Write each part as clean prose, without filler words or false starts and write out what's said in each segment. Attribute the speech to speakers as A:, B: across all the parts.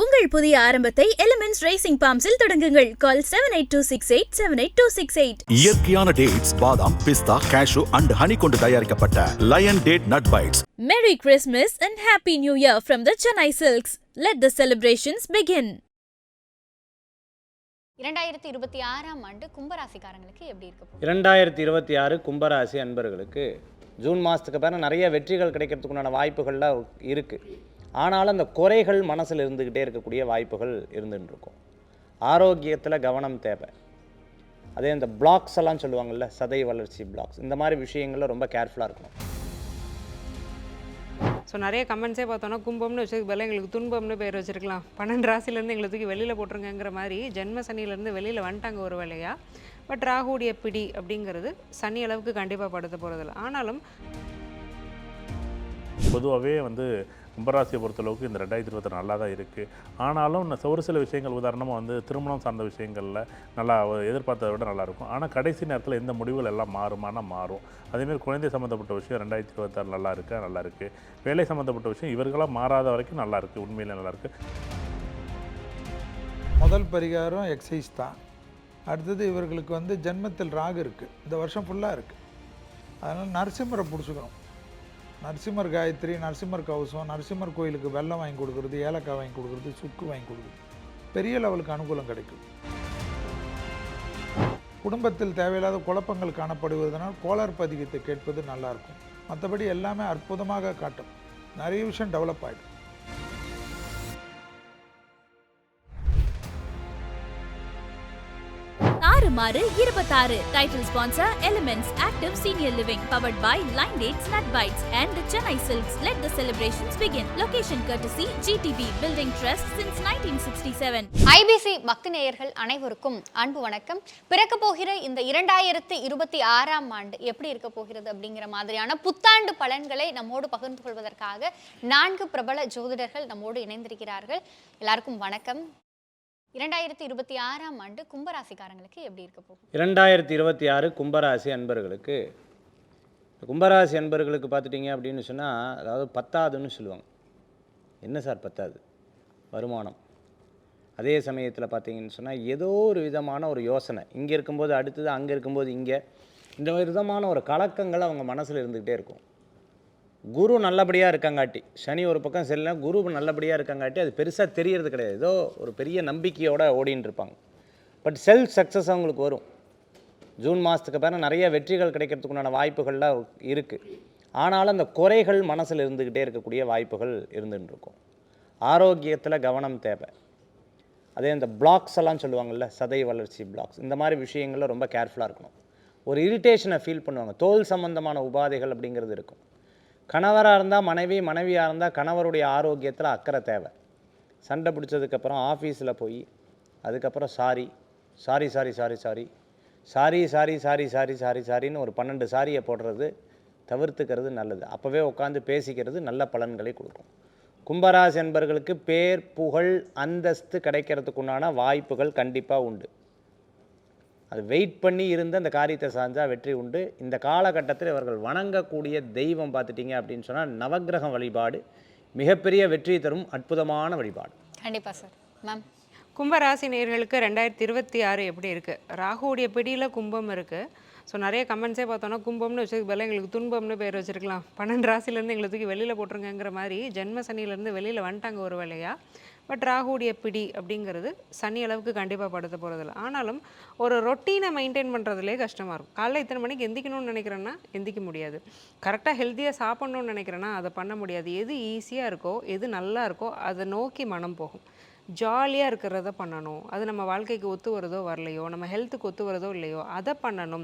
A: உங்கள் புதிய ஆரம்பத்தை எலிமெண்ட்ஸ் ரேசிங் பாம்ஸில் தொடங்குங்கள். கால் 7826878268.
B: இயற்கையான டேட்ஸ், பாதாம், பிஸ்தா, கேஷு அண்ட் ஹனி கொண்டு தயாரிக்கப்பட்ட Lion date nut bites.
A: Merry Christmas and Happy New Year from the Chennai Silks. Let the celebrations begin.
C: 2026ஆம் ஆண்டு கும்பராசிக்காரங்களுக்கு எப்படி இருக்க போகுது?
D: 2026 கும்பராசி அன்பர்களுக்கு ஜூன் மாதத்துக்கு பிறகு நிறைய வெற்றிகள் கிடைக்கிறதுக்குண்டான வாய்ப்புகள்லாம் இருக்குது. ஆனாலும் அந்த குறைகள் மனசில் இருந்துக்கிட்டே இருக்கக்கூடிய வாய்ப்புகள் இருந்துகிட்டு இருக்கும். ஆரோக்கியத்தில் கவனம் தேவை. அதே இந்த பிளாக்ஸ் எல்லாம் சொல்லுவாங்கள்ல, சதை வளர்ச்சி பிளாக்ஸ், இந்த மாதிரி விஷயங்களில் ரொம்ப கேர்ஃபுல்லாக இருக்கணும்.
E: ஸோ நிறைய கமெண்ட்ஸே பார்த்தோன்னா கும்பம்னு வச்சதுக்கு பதிலாக எங்களுக்கு துன்பம்னு பேர் வச்சுருக்கலாம். 12 ராசிலேருந்து எங்களை தூக்கி வெளியில் போட்டுருங்கிற மாதிரி ஜென்ம சனியிலேருந்து வெளியில் வந்துட்டாங்க ஒரு வேலையாக. பட் ராகுடைய பிடி அப்படிங்கிறது சனி அளவுக்கு கண்டிப்பாக படுத்த போகிறதில்ல. ஆனாலும்
F: பொதுவாகவே கும்பராசியை பொறுத்தளவுக்கு இந்த 2026 நல்லா தான் இருக்குது. ஆனாலும் ஒரு சில விஷயங்கள், உதாரணமாக திருமணம் சார்ந்த விஷயங்களில் நல்லா எதிர்பார்த்ததை விட நல்லாயிருக்கும். ஆனால் கடைசி நேரத்தில் இந்த முடிவுகள் எல்லாம் மாறுமானா மாறும். அதேமாதிரி குழந்தை சம்மந்தப்பட்ட விஷயம் 2026 நல்லா இருக்குது. வேலை சம்மந்தப்பட்ட விஷயம் இவர்களாக மாறாத வரைக்கும் நல்லா இருக்குது, உண்மையிலே நல்லாயிருக்கு.
G: முதல் பரிகாரம் எக்ஸசைஸ் தான். அடுத்தது இவர்களுக்கு ஜென்மத்தில் ராகு இருக்குது, இந்த வருஷம் ஃபுல்லாக இருக்குது. அதனால் நரசிம்மரை பிடிச்சிக்கணும். நரசிம்மர் காயத்ரி, நரசிம்மர் கவசம், நரசிம்மர் கோயிலுக்கு வெல்லம் வாங்கி கொடுக்குறது, ஏலக்காய் வாங்கி கொடுக்குறது, சுக்கு வாங்கி கொடுக்குறது, பெரிய லெவலுக்கு அனுகூலம் கிடைக்கும். குடும்பத்தில் தேவையில்லாத குழப்பங்கள் காணப்படுவதனால் கோளாறு பதிகத்தை கேட்பது நல்லாயிருக்கும். மற்றபடி எல்லாமே அற்புதமாக காட்டும். நிறைய விஷயம் டெவலப் ஆகிடும்.
A: மாறு 26. Title sponsor Elements Active Senior Living, powered by Line Dates Nut Bites and the Chennai Silks. Let the celebrations begin. Location courtesy GTB Building Trust since 1967.
C: IBC பக்தி நேயர்கள் அனைவருக்கும் அன்பு வணக்கம். பிறக்க போகிற இந்த 2026ஆம் ஆண்டு எப்படி இருக்க போகிறது அப்படிங்கிற மாதிரியான புத்தாண்டு பலன்களை நம்மோடு பகிர்ந்து கொள்வதற்காக 4 பிரபல ஜோதிடர்கள் நம்மோடு இணைந்திருக்கிறார்கள். எல்லாருக்கும் வணக்கம். 2026ஆம் ஆண்டு கும்பராசிக்காரங்களுக்கு எப்படி இருக்க போகுது?
D: 2026 கும்பராசி அன்பர்களுக்கு பார்த்துட்டிங்க அப்படின்னு சொன்னால், அதாவது 10ஆவதுன்னு சொல்லுவாங்க. என்ன சார் 10ஆவது? வருமானம். அதே சமயத்தில் பார்த்தீங்கன்னு சொன்னால் ஏதோ ஒரு விதமான ஒரு யோசனை, இங்கே இருக்கும்போது அடுத்தது, அங்கே இருக்கும்போது இங்கே, இந்த விதமான ஒரு கலக்கங்கள் அவங்க மனசில் இருந்துக்கிட்டே இருக்கும். குரு நல்லபடியாக இருக்கங்காட்டி, சனி ஒரு பக்கம் செல்லலாம், குரு நல்லபடியாக இருக்கங்காட்டி அது பெருசாக தெரியறது கிடையாது. ஏதோ ஒரு பெரிய நம்பிக்கையோடு ஓடின்னு இருப்பாங்க. பட் செல்ஃப் சக்ஸஸ் அவங்களுக்கு வரும். ஜூன் மாதத்துக்கு பிறகு நிறைய வெற்றிகள் கிடைக்கிறதுக்குண்டான வாய்ப்புகள்லாம் இருக்குது. ஆனாலும் அந்த குறைகள் மனசில் இருந்துக்கிட்டே இருக்கக்கூடிய வாய்ப்புகள் இருந்துகிட்டு இருக்கும். ஆரோக்கியத்தில் கவனம் தேவை. அதே இந்த பிளாக்ஸ் எல்லாம் சொல்லுவாங்கள்ல, சதை வளர்ச்சி பிளாக்ஸ், இந்த மாதிரி விஷயங்களில் ரொம்ப கேர்ஃபுல்லாக இருக்கணும். ஒரு இரிட்டேஷனை ஃபீல் பண்ணுவாங்க. தோல் சம்பந்தமான உபாதைகள் அப்படிங்கிறது இருக்கும். கணவராக இருந்தால் மனைவி, மனைவியாக இருந்தால் கணவருடைய ஆரோக்கியத்தில் அக்கறை தேவை. சண்டை பிடிச்சதுக்கப்புறம் ஆஃபீஸில் போய் அதுக்கப்புறம் சாரின்னு ஒரு 12 சாரியை போடுறது தவிர்த்துக்கிறது நல்லது. அப்போவே உட்காந்து பேசிக்கிறது நல்ல பலன்களை கொடுக்கும். கும்பராசி என்பர்களுக்கு பேர், புகழ், அந்தஸ்து கிடைக்கிறதுக்குண்டான வாய்ப்புகள் கண்டிப்பாக உண்டு. அது வெயிட் பண்ணி இருந்து அந்த காரியத்தை சார்ந்தால் வெற்றி உண்டு. இந்த காலகட்டத்தில் இவர்கள் வணங்கக்கூடிய தெய்வம் பார்த்துட்டிங்க அப்படின்னு சொன்னால் நவக்கிரக வழிபாடு மிகப்பெரிய வெற்றி தரும் அற்புதமான வழிபாடு.
C: கண்டிப்பாக சார். மேம்,
E: கும்பராசி நேயர்களுக்கு 2026 எப்படி இருக்குது? ராகுடைய பிடியில் கும்பம் இருக்குது. ஸோ நிறைய கமெண்ட்ஸே பார்த்தோன்னா கும்பம்னு வச்சதுக்கு பதிலாக எங்களுக்கு துன்பம்னு பேர் வச்சுருக்கலாம். 12 ராசிலேருந்து எங்களை தூக்கி வெளியில் போட்டுருங்கிற மாதிரி ஜென்ம சனியிலேருந்து வெளியில் வந்துட்டாங்க ஒரு வேலையாக. பட் ராகுடைய பிடி அப்படிங்கிறது சனி அளவுக்கு கண்டிப்பாக படுத்த போகிறதில்ல. ஆனாலும் ஒரு ரொட்டீனை மெயின்டைன் பண்ணுறதுலே கஷ்டமாக இருக்கும். காலைல இத்தனை மணிக்கு எந்திக்கணும்னு நினைக்கிறேன்னா எந்திக்க முடியாது. கரெக்டாக ஹெல்த்தியாக சாப்பிட்ணுன்னு நினைக்கிறேன்னா அதை பண்ண முடியாது. எது ஈஸியாக இருக்கோ, எது நல்லா இருக்கோ அதை நோக்கி மனம் போகும். ஜாலியாக இருக்கிறத பண்ணணும். அது நம்ம வாழ்க்கைக்கு ஒத்து வரதோ வரலையோ, நம்ம ஹெல்த்துக்கு ஒத்து வரதோ இல்லையோ அதை பண்ணணும்.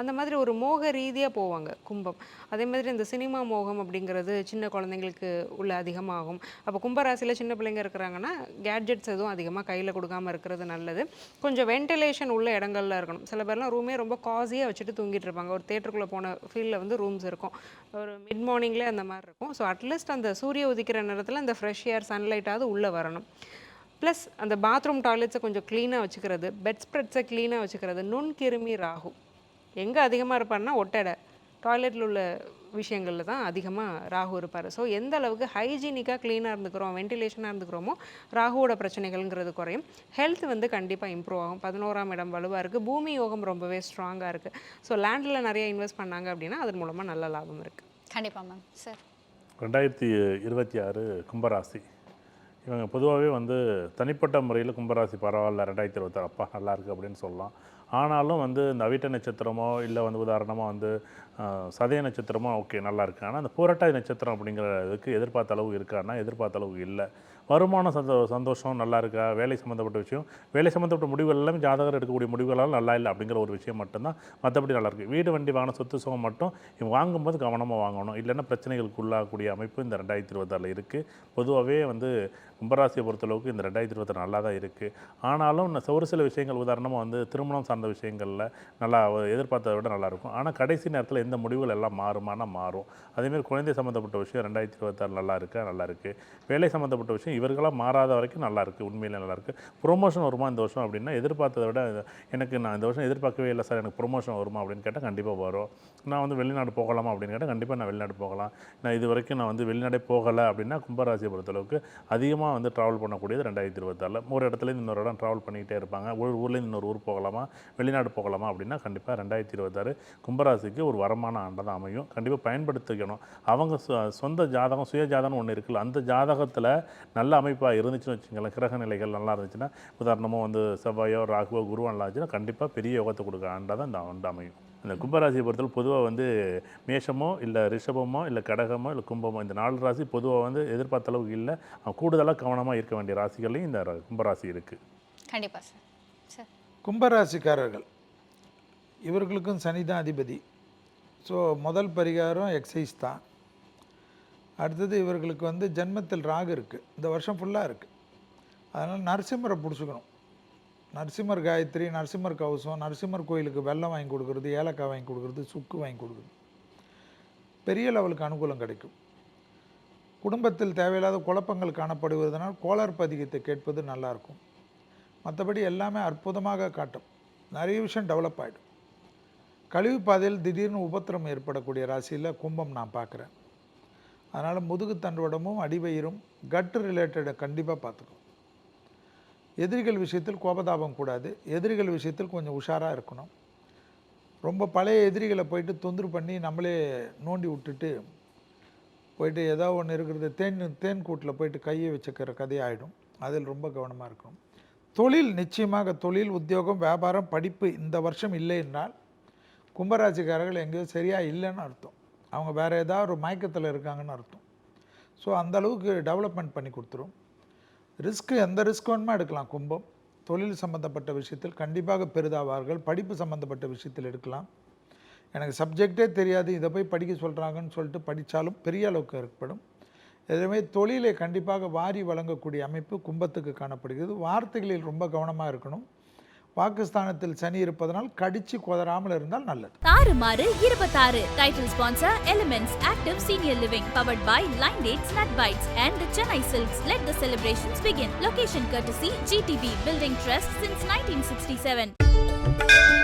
E: அந்த மாதிரி ஒரு மோக ரீதியாக போவாங்க கும்பம். அதே மாதிரி இந்த சினிமா மோகம் அப்படிங்கிறது சின்ன குழந்தைங்களுக்கு உள்ள அதிகமாகும். அப்போ கும்பராசியில் சின்ன பிள்ளைங்க இருக்கிறாங்கன்னா கேட்ஜெட்ஸ் எதுவும் அதிகமாக கையில் கொடுக்காமல் இருக்கிறது நல்லது. கொஞ்சம் வென்டிலேஷன் உள்ள இடங்கள்ல இருக்கணும். சில பேர்லாம் ரூமே ரொம்ப காஸியாக வச்சுட்டு தூங்கிட்டு இருப்பாங்க. ஒரு தேட்டருக்குள்ளே போன ஃபீல்டில் ரூம்ஸ் இருக்கும், ஒரு மிட் மார்னிங்லேயே அந்த மாதிரி இருக்கும். ஸோ அட்லீஸ்ட் அந்த சூரிய உதிக்கிற நேரத்தில் அந்த ஃப்ரெஷ் ஏர், சன்லைட்டாவது உள்ளே வரணும். ப்ளஸ் அந்த பாத்ரூம் டாய்லெட்ஸை கொஞ்சம் க்ளீனாக வச்சுக்கிறது, பெட் ஸ்ப்ரெட்ஸை க்ளீனாக வச்சுக்கிறது. நுண்கிருமி ராகு எங்கே அதிகமாக இருப்பாருன்னா ஒட்டடை, டாய்லெட்டில் உள்ள விஷயங்களில் தான் அதிகமாக ராகு இருப்பார். ஸோ எந்த அளவுக்கு ஹைஜீனிக்காக க்ளீனாக இருந்துக்கிறோம், வென்டிலேஷனாக இருந்துக்கிறோமோ ராகுவோட பிரச்சனைகள்ங்கிறது குறையும். ஹெல்த் வந்து கண்டிப்பாக இம்ப்ரூவ் ஆகும். 11ஆம் இடம் வலுவாக இருக்குது. பூமி யோகம் ரொம்பவே ஸ்ட்ராங்காக இருக்குது. ஸோ லேண்டில் நிறைய இன்வெஸ்ட் பண்ணாங்க அப்படின்னா அதன் மூலமாக நல்ல லாபம் இருக்குது.
C: கண்டிப்பாக மேம். சார்
F: 2026 கும்பராசி இவங்க பொதுவாகவே வந்து தனிப்பட்ட முறையில் கும்பராசி பரவாயில்ல 2026 அப்பா நல்லா இருக்குது அப்படின்னு சொல்லலாம். ஆனாலும் வந்து இந்த அவிட்ட நட்சத்திரமோ இல்லை வந்து உதாரணமாக வந்து சதய நட்சத்திரமோ ஓகே நல்லா இருக்குது. ஆனால் அந்த பூரட்டாதி நட்சத்திரம் அப்படிங்கிறதுக்கு எதிர்பார்த்த அளவு இருக்கான்னா எதிர்பார்த்த அளவு இல்லை. வருமானம் சந்தோஷம் நல்லா இருக்கா, வேலை சம்மந்தப்பட்ட விஷயம், வேலை சம்மந்தப்பட்ட முடிவுகள் எல்லாமே ஜாதகர் எடுக்கக்கூடிய முடிவுகளால் நல்லா இல்லை அப்படிங்கிற ஒரு விஷயம் மட்டும்தான். மற்றபடி நல்லாயிருக்கு. வீடு வண்டி வாங்கின சொத்து சுகம் மட்டும் இவங்க வாங்கும்போது கவனமாக வாங்கணும். இல்லைன்னா பிரச்சனைகளுக்கு உள்ளாகக்கூடிய அமைப்பு இந்த 2026 இருக்குது. பொதுவாகவே வந்து கும்பராசியை பொறுத்தளவுக்கு இந்த 2026 நல்லா தான் இருக்குது. ஆனாலும் ஒரு சில விஷயங்கள் உதாரணமாக வந்து திருமணம் சார்ந்த விஷயங்களில் நல்லா எதிர்பார்த்ததை விட நல்லாயிருக்கும். ஆனால் கடைசி நேரத்தில் எந்த முடிவுகள் எல்லாம் மாறுமானா மாறும். அதேமாதிரி குழந்தை சம்மந்தப்பட்ட விஷயம் 2026 நல்லா இருக்குது. வேலை சம்மந்தப்பட்ட விஷயம் இவர்களாக மாறாத வரைக்கும் நல்லாயிருக்கு. உண்மையிலே நல்லாயிருக்கு. ப்ரொமோஷன் வருமா இந்த வருஷம் அப்படின்னா எதிர்பார்த்ததை விட நான் இந்த வருஷம் எதிர்பார்க்கவே இல்லை சார், எனக்கு ப்ரொமோஷன் வருமா அப்படின்னு கேட்டால் கண்டிப்பாக வரும். நான் வந்து வெளிநாடு போகலாமா அப்படின்னு கேட்டால் கண்டிப்பாக நான் வெளிநாடு போகலாம். நான் இது வரைக்கும் நான் வந்து வெளிநாடே போகலை அப்படின்னா கும்பராசியை பொறுத்தளவுக்கு அதிகமாக வந்து ட்ராவல் பண்ணக்கூடியது 2026. ஒரு இடத்துலேருந்து இன்னொரு இடம் ட்ராவல் பண்ணிக்கிட்டே இருப்பாங்க. ஒரு ஊர்லேருந்து இன்னொரு ஊர் போகலாமா, வெளிநாடு போகலாமா அப்படின்னா கண்டிப்பாக 2026 கும்பராசிக்கு ஒரு வரமான ஆண்டாக தான் அமையும். கண்டிப்பாக பயன்படுத்திக்கணும். அவங்க சொந்த ஜாதகம் சுய ஜாதகம் ஒன்று இருக்குல்ல, அந்த ஜாதகத்தில் நல்ல அமைப்பாக இருந்துச்சுன்னு வச்சுங்களேன், கிரக நிலைகள் நல்லா இருந்துச்சுன்னா உதாரணமாக வந்து செவ்வாயோ ராகுவோ குருவோ நல்லா இருந்துச்சுன்னா கண்டிப்பாக பெரிய யோகத்தை கொடுக்க ஆண்டாக தான் இந்த ஆண்டு அமையும். இந்த கும்பராசியை பொறுத்தவரை பொதுவாக வந்து மேஷமோ இல்லை ரிஷபமோ இல்லை கடகமோ இல்லை கும்பமோ இந்த 4 ராசி பொதுவாக வந்து எதிர்பார்த்த அளவுக்கு இல்லை. கூடுதலாக கவனமாக இருக்க வேண்டிய ராசிகளையும் இந்த கும்பராசி இருக்குது.
C: கண்டிப்பாக சார். சார்
G: கும்பராசிக்காரர்கள் இவர்களுக்கும் சனி தான் அதிபதி. ஸோ முதல் பரிகாரம் எக்ஸசைஸ் தான். அடுத்தது இவர்களுக்கு வந்து ஜென்மத்தில் ராகு இருக்குது, இந்த வருஷம் ஃபுல்லாக இருக்குது. அதனால் நரசிம்மரை பிடிச்சிக்கணும். நரசிம்மர் காயத்ரி, நரசிம்மர் கவசம், நரசிம்மர் கோயிலுக்கு வெல்லம் வாங்கி கொடுக்குறது, ஏலக்காய் வாங்கி கொடுக்குறது, சுக்கு வாங்கி கொடுக்குறது பெரிய லெவலுக்கு அனுகூலம் கிடைக்கும். குடும்பத்தில் தேவையில்லாத குழப்பங்கள் காணப்படுவதனால் கோளாறு பதிகத்தை கேட்பது நல்லாயிருக்கும். மற்றபடி எல்லாமே அற்புதமாக காட்டும். நிறைய விஷயம் டெவலப் ஆகிடும். கழிவு பாதையில் திடீர்னு உபத்திரம் ஏற்படக்கூடிய ராசியில் கும்பம் நான் பார்க்குறேன். அதனால் முதுகு தண்டுவடமும் அடிவயிறும் கட் ரிலேட்டடை கண்டிப்பாக பார்த்துக்கணும். எதிரிகள் விஷயத்தில் கோபதாபம் கூடாது. எதிரிகள் விஷயத்தில் கொஞ்சம் உஷாராக இருக்கணும். ரொம்ப பழைய எதிரிகளை போயிட்டு தொந்தரவு பண்ணி நம்மளே நோண்டி விட்டுட்டு போயிட்டு ஏதோ ஒன்று இருக்கிறது தேன் கூட்டில் போயிட்டு கையை வச்சுக்கிற கதையாகிடும். அதில் ரொம்ப கவனமாக இருக்கணும். தொழில் நிச்சயமாக தொழில், உத்தியோகம், வியாபாரம், படிப்பு இந்த வருஷம் இல்லை என்றால் கும்பராசிக்காரர்கள் எங்கேயோ சரியாக இல்லைன்னு அர்த்தம். அவங்க வேறு ஏதாவது ஒரு மயக்கத்தில் இருக்காங்கன்னு அர்த்தம். ஸோ அந்தளவுக்கு டெவலப்மெண்ட் பண்ணி கொடுத்துரும். ரிஸ்க்கு எந்த ரிஸ்க் வேணுமா எடுக்கலாம். கும்பம் தொழில் சம்மந்தப்பட்ட விஷயத்தில் கண்டிப்பாக பெரிதாவார்கள். படிப்பு சம்மந்தப்பட்ட விஷயத்தில் எடுக்கலாம். எனக்கு சப்ஜெக்டே தெரியாது, இதை போய் படிக்க சொல்கிறாங்கன்னு சொல்லிட்டு படித்தாலும் பெரிய அளவுக்கு ஏற்படும். எதுவுமே தொழிலை கண்டிப்பாக வாரி வழங்கக்கூடிய அமைப்பு கும்பத்துக்கு காணப்படுகிறது. வார்த்தைகளில் ரொம்ப கவனமாக இருக்கணும். பாகிஸ்தானத்தில் சனி இருப்பதனால் கடிச்சு கொதறாமல் இருந்தால் நல்லது.
A: தாறுமாறு 26 title sponsor elements active senior living powered by Lion dates nut bites and the Chennai Silks. Let the celebrations begin. Location courtesy GTB Building Trust since 1967.